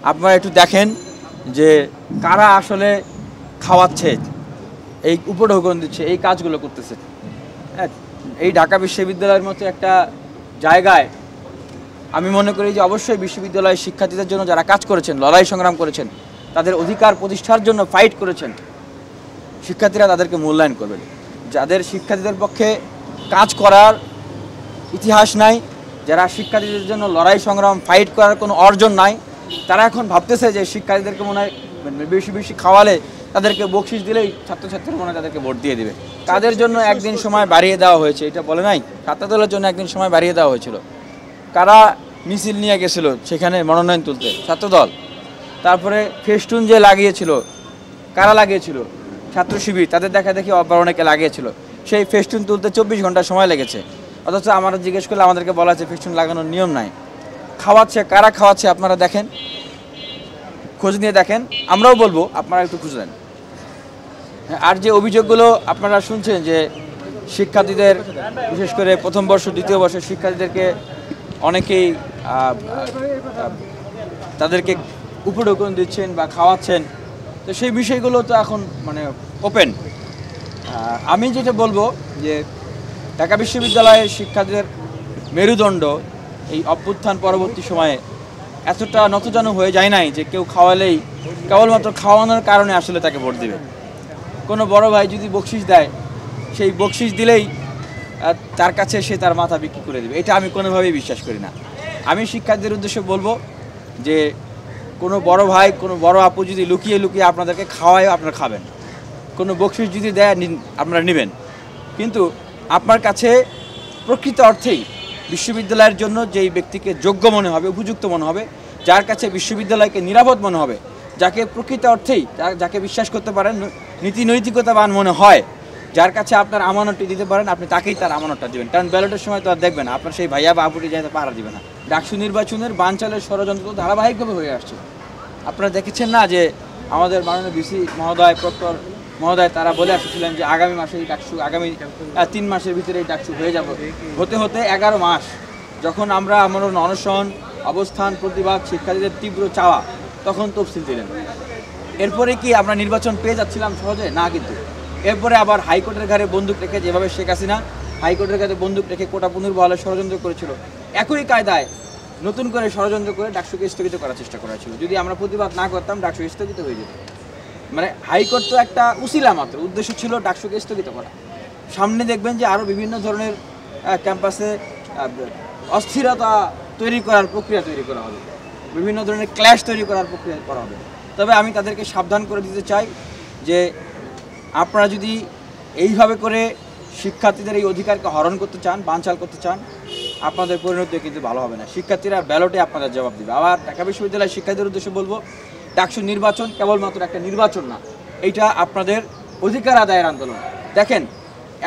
আপনারা একটু দেখেন যে কারা আসলে খাওয়াচ্ছে, এই উপঢৌকন দিচ্ছে, এই কাজগুলো করতেছে। হ্যাঁ, এই ঢাকা বিশ্ববিদ্যালয়ের মতো একটা জায়গায় আমি মনে করি যে অবশ্যই বিশ্ববিদ্যালয়ের শিক্ষার্থীদের জন্য যারা কাজ করেছেন, লড়াই সংগ্রাম করেছেন, তাদের অধিকার প্রতিষ্ঠার জন্য ফাইট করেছেন, শিক্ষার্থীরা তাদেরকে মূল্যায়ন করবেন। যাদের শিক্ষার্থীদের পক্ষে কাজ করার ইতিহাস নাই, যারা শিক্ষার্থীদের জন্য লড়াই সংগ্রাম ফাইট করার কোনো অর্জন নাই, তারা এখন ভাবতেছে যে শিক্ষার্থীদেরকে মনে হয় বেশি বেশি খাওয়ালে, তাদেরকে বকশিস দিলেই ছাত্রছাত্রীরা মনে হয় তাদেরকে ভোট দিয়ে দিবে। তাদের জন্য একদিন সময় বাড়িয়ে দেওয়া হয়েছে, এটা বলে নাই, ছাত্রদলের জন্য একদিন সময় বাড়িয়ে দেওয়া হয়েছিল। কারা মিছিল নিয়ে গেছিল সেখানে মনোনয়ন তুলতে? ছাত্রদল। তারপরে ফেস্টুন যে লাগিয়েছিল, কারা লাগিয়েছিল? ছাত্র শিবির। তাদের দেখা দেখি আবার অনেকে লাগিয়েছিল। সেই ফেস্টুন তুলতে 24 ঘন্টা সময় লেগেছে। অথচ আমরা জিজ্ঞেস করলে আমাদেরকে বলা হচ্ছে ফেস্টুন লাগানোর নিয়ম নাই। খাওয়াচ্ছে, কারা খাওয়াচ্ছে আপনারা দেখেন, খোঁজ নিয়ে দেখেন। আমরাও বলবো আপনারা একটু খুঁজে নেন। আর যে অভিযোগগুলো আপনারা শুনছেন যে শিক্ষার্থীদের, বিশেষ করে প্রথম বর্ষ দ্বিতীয় বর্ষের শিক্ষার্থীদেরকে অনেকেই তাদেরকে উপঢৌকন দিচ্ছেন বা খাওয়াচ্ছেন, তো সেই বিষয়গুলো তো এখন মানে ওপেন। আমি যেটা বলবো যে ঢাকা বিশ্ববিদ্যালয়ের শিক্ষার্থীদের মেরুদণ্ড এই অভ্যুত্থান পরবর্তী সময়ে এতটা নতজানু হয়ে যায় নাই যে কেউ খাওয়ালেই, কেবলমাত্র খাওয়ানোর কারণে আসলে তাকে ভোট দেবে। কোনো বড় ভাই যদি বকশিস দেয়, সেই বকশিস দিলেই তার কাছে সে তার মাথা বিক্রি করে দেবে, এটা আমি কোনোভাবেই বিশ্বাস করি না। আমি শিক্ষার্থীদের উদ্দেশ্যে বলবো যে কোনো বড় ভাই, কোনো বড় আপু যদি লুকিয়ে লুকিয়ে আপনাদেরকে খাওয়ায়, আপনারা খাবেন। কোনো বকশিস যদি দেয়, আপনারা নেবেন। কিন্তু আপনার কাছে প্রকৃত অর্থেই বিশ্ববিদ্যালয়ের জন্য যেই ব্যক্তিকে যোগ্য মনে হবে, উপযুক্ত মনে হবে, যার কাছে বিশ্ববিদ্যালয়কে নিরাপদ মনে হবে, যাকে প্রকৃত অর্থেই যাকে বিশ্বাস করতে পারেন, নীতি নৈতিকতাবান মনে হয়, যার কাছে আপনার আমানতটি দিতে পারেন, আপনি তাকেই তার আমানতটা দিবেন। কারণ ব্যালটের সময় তো আর দেখবেন আপনার সেই ভাইয়া বা আপুটি যাইতে পারা দিবে না। ডাকসু নির্বাচনের বানচালের ষড়যন্ত্র ধারাবাহিকভাবে হয়ে আসছে। আপনারা দেখেছেন না যে আমাদের মাননীয় ভিসি মহোদয়, প্রক্টর মহোদয় তারা বলে আসছিলেন যে আগামী মাসে এই ডাকসু, আগামী 3 মাসের ভিতরে এই ডাকসু হয়ে যাবে। হতে হতে 11 মাস। যখন আমরা আমাদের অনশন, অবস্থান, প্রতিবাদ, শিক্ষার্থীদের তীব্র চাওয়া, তখন তফসিল দিলেন। এরপরে কি আমরা নির্বাচন পেয়ে যাচ্ছিলাম সহজে? না, কিন্তু এরপরে আবার হাইকোর্টের ঘাড়ে বন্দুক রেখে, যেভাবে শেখ হাসিনা হাইকোর্টের ঘাড়ে বন্দুক রেখে কোটা পুনর্বহালের ষড়যন্ত্র করেছিল, একই কায়দায় নতুন করে ষড়যন্ত্র করে ডাকসুকে স্থগিত করার চেষ্টা করা ছিল। যদি আমরা প্রতিবাদ না করতাম, ডাকসু স্থগিত হয়ে যেত। মানে হাইকোর্ট তো একটা উসিলা মাত্র, উদ্দেশ্য ছিল ডাকসুকে স্থগিত করা। সামনে দেখবেন যে আরও বিভিন্ন ধরনের ক্যাম্পাসে অস্থিরতা তৈরি করার প্রক্রিয়া তৈরি করা হবে, বিভিন্ন ধরনের ক্ল্যাশ তৈরি করার প্রক্রিয়া করা হবে। তবে আমি তাদেরকে সাবধান করে দিতে চাই যে আপনারা যদি এইভাবে করে শিক্ষার্থীদের এই অধিকারকে হরণ করতে চান, বানচাল করতে চান, আপনাদের পরিণতি কিন্তু ভালো হবে না। শিক্ষার্থীরা ব্যালটে আপনাদের জবাব দেবে। আবার ঢাকা বিশ্ববিদ্যালয়ের শিক্ষার্থীদের উদ্দেশ্যে বলবো, ডাকসু নির্বাচন কেবলমাত্র একটা নির্বাচন না, এইটা আপনাদের অধিকার আদায়ের আন্দোলন। দেখেন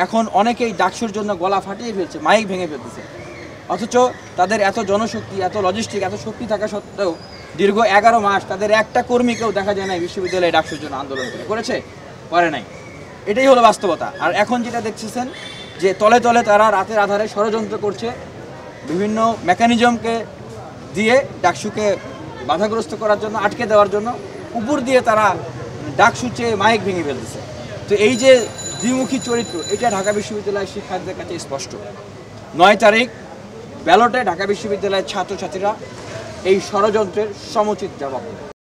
এখন অনেকেই ডাকসুর জন্য গলা ফাটিয়ে ফেলছে, মাইক ভেঙে ফেলতেছে, অথচ তাদের এত জনশক্তি, এত লজিস্টিক, এত শক্তি থাকা সত্ত্বেও দীর্ঘ 11 মাস তাদের একটা কর্মীকেও দেখা যায় না বিশ্ববিদ্যালয়ে ডাকসুর জন্য আন্দোলন করেছে, করে নাই। এটাই হলো বাস্তবতা। আর এখন যেটা দেখতেছেন যে তলে তলে তারা রাতের আধারে ষড়যন্ত্র করছে, বিভিন্ন মেকানিজমকে দিয়ে ডাকসুকে বাধাগ্রস্ত করার জন্য, আটকে দেওয়ার জন্য উপর দিয়ে তারা ডাকসু চেয়ে মাইক ভেঙে ফেলতেছে। তো এই যে দ্বিমুখী চরিত্র, এটা ঢাকা বিশ্ববিদ্যালয়ের শিক্ষার্থীদের কাছে স্পষ্ট। 9 তারিখ ব্যালটে ঢাকা বিশ্ববিদ্যালয়ের ছাত্রছাত্রীরা এই ষড়যন্ত্রের সমুচিত জবাব দেবে।